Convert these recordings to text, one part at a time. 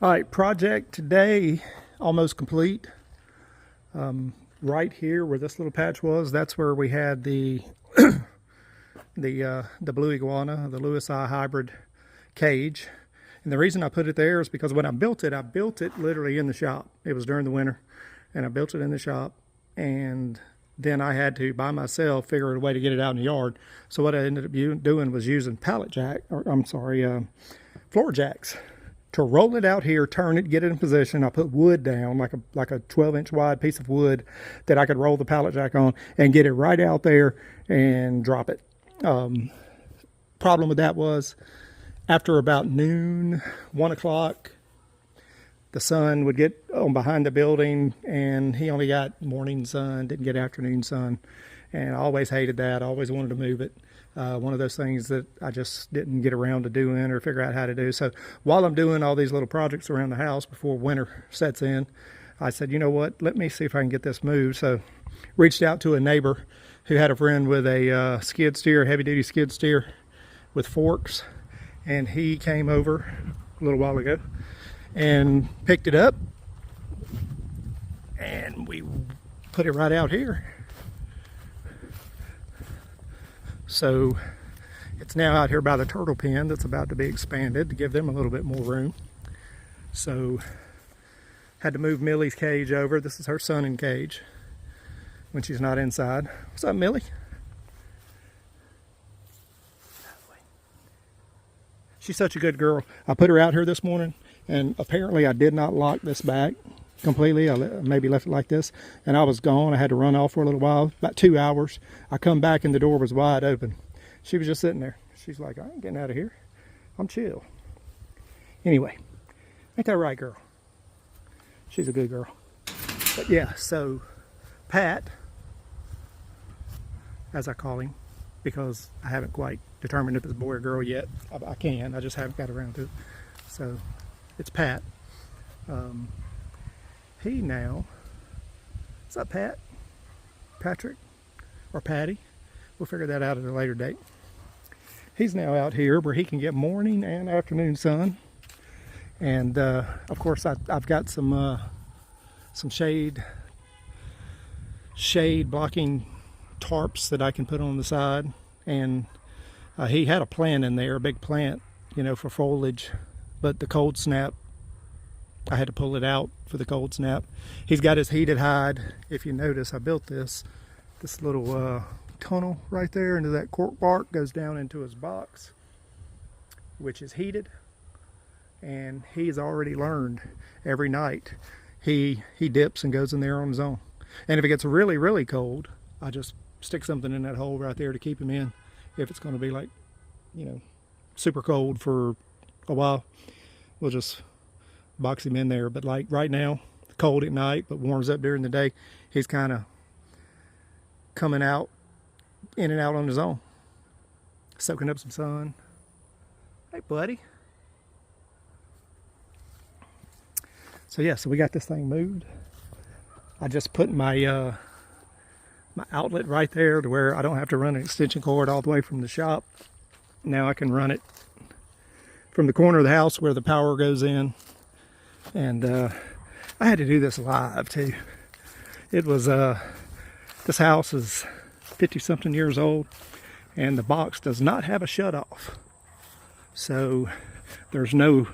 All right, project today almost complete. Right here where this little patch was, that's where we had the the blue iguana, the Lewis Eye hybrid cage. And the reason I put it there is because when I built it literally in the shop. It was during the winter, and I built it in the shop, and then I had to, by myself, figure out a way to get it out in the yard. So what I ended up doing was using floor jacks to roll it out here, turn it, get it in position. I put wood down, like a 12-inch wide piece of wood that I could roll the pallet jack on and get it right out there and drop it. Problem with that was after about noon, 1 o'clock, the sun would get on behind the building, and he only got morning sun, didn't get afternoon sun. And I always hated that. I always wanted to move it. One of those things that I just didn't get around to doing or figure out how to do. So while I'm doing all these little projects around the house before winter sets in, I said, you know what, let me see if I can get this moved. So reached out to a neighbor who had a friend with a skid steer, heavy duty skid steer with forks. And he came over a little while ago and picked it up, and we put it right out here. So it's now out here by the turtle pen that's about to be expanded to give them a little bit more room. So had to move Millie's cage over. This is her sunning cage when she's not inside. What's up, Millie? She's such a good girl. I put her out here this morning, and apparently I did not lock this back completely. I maybe left it like this, and I was gone. I had to run off for a little while, about 2 hours. I come back and the door was wide open. She was just sitting there. She's like, I ain't getting out of here. I'm chill. Anyway, ain't that right, girl? She's a good girl. But yeah, so Pat, as I call him, because I haven't quite determined if it's a boy or girl yet. I just haven't got around to it. So it's Pat. He now, what's up, Pat? Patrick or Patty? We'll figure that out at a later date. He's now out here where he can get morning and afternoon sun. And of course I've got some shade blocking tarps that I can put on the side. And he had a plant in there, a big plant, for foliage, but the cold snap, I had to pull it out for the cold snap. He's got his heated hide. If you notice, I built this little tunnel right there into that cork bark, goes down into his box, which is heated. And he's already learned every night he dips and goes in there on his own. And if it gets really, really cold, I just stick something in that hole right there to keep him in. If it's going to be like, super cold for a while, we'll just box him in there. But like right now, cold at night, but warms up during the day, he's kind of coming out, in and out on his own, soaking up some sun. Hey, buddy. So yeah, so we got this thing moved. I just put my my outlet right there to where I don't have to run an extension cord all the way from the shop. Now I can run it from the corner of the house where the power goes in. And I had to do this live too. It was, this house is 50-something years old, and the box does not have a shut-off. So there's no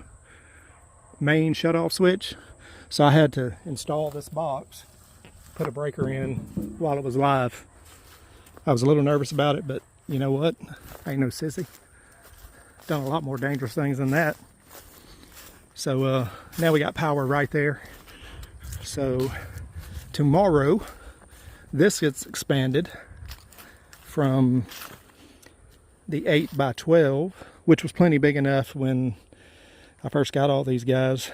main shut-off switch. So I had to install this box, put a breaker in while it was live. I was a little nervous about it, but you know what? I ain't no sissy. Done a lot more dangerous things than that. So now we got power right there. So tomorrow, this gets expanded from the 8 by 12, which was plenty big enough when I first got all these guys.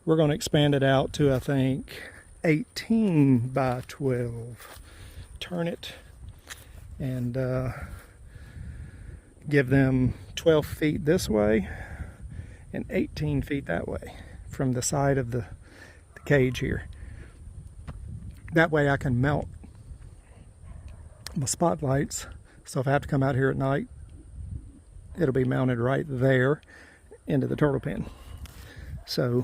We're going to expand it out to, I think, 18 by 12. Turn it and give them 12 feet this way and 18 feet that way from the side of the cage here. That way I can mount my spotlights, so if I have to come out here at night, it'll be mounted right there into the turtle pen. So,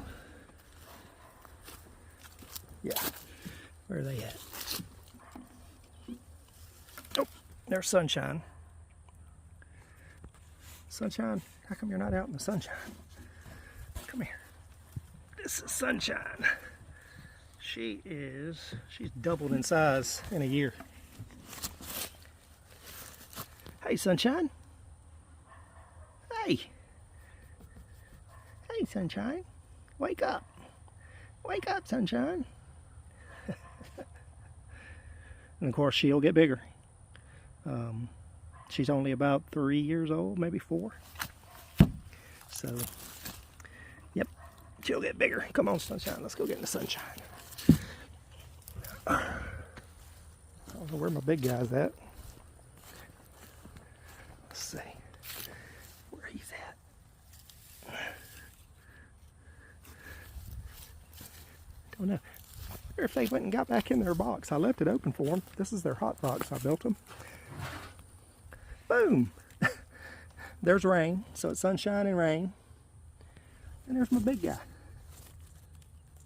yeah, where are they at? Oh, there's Sunshine. Sunshine, how come you're not out in the sunshine? Come here. This is Sunshine. She's doubled in size in a year. Hey, Sunshine. Hey. Hey, Sunshine. Wake up. Wake up, Sunshine. And of course, she'll get bigger. She's only about 3 years old, maybe 4. So, yep, she'll get bigger. Come on, Sunshine. Let's go get in the sunshine. I don't know where my big guy's at. Let's see where he's at. Don't know. I wonder if they went and got back in their box. I left it open for them. This is their hot box. I built them. Boom! There's rain. So it's sunshine and rain. And there's my big guy.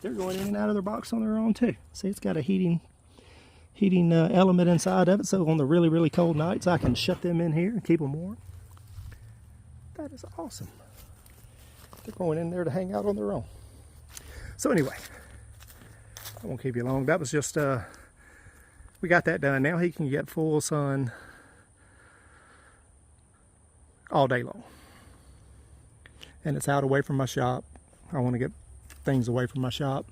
They're going in and out of their box on their own too. See, it's got a heating element inside of it, so on the really, really cold nights I can shut them in here and keep them warm. That is awesome. They're going in there to hang out on their own. So anyway, I won't keep you long. That was just, we got that done. Now he can get full sun all day long. And it's out away from my shop. I want to get things away from my shop.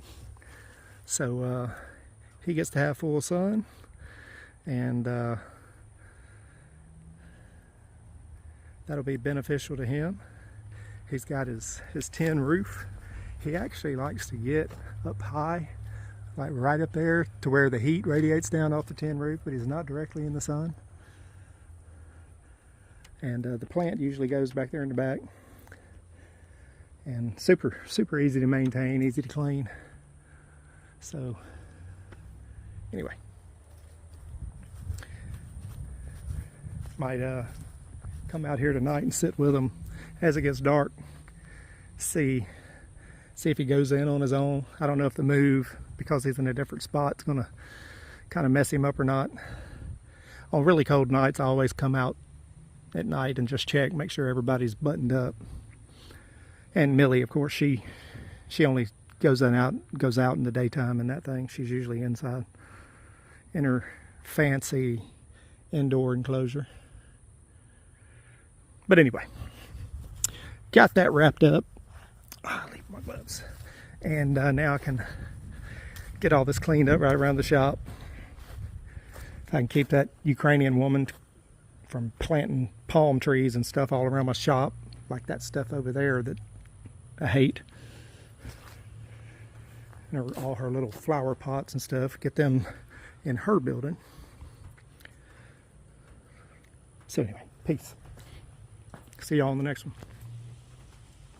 So he gets to have full sun, and that'll be beneficial to him. He's got his tin roof. He actually likes to get up high, like right up there to where the heat radiates down off the tin roof, but he's not directly in the sun. And the plant usually goes back there in the back. And super, super easy to maintain, easy to clean. So, anyway. Might come out here tonight and sit with him as it gets dark. See if he goes in on his own. I don't know if the move, because he's in a different spot, is going to kind of mess him up or not. On really cold nights, I always come out at night and just check, make sure everybody's buttoned up. And Millie, of course, she only goes out in the daytime in that thing. She's usually inside in her fancy indoor enclosure. But anyway, got that wrapped up. I'll leave my gloves. And now I can get all this cleaned up right around the shop. If I can keep that Ukrainian woman from planting palm trees and stuff all around my shop, like that stuff over there that I hate. And all her little flower pots and stuff, get them in her building. So anyway, peace. See y'all on the next one.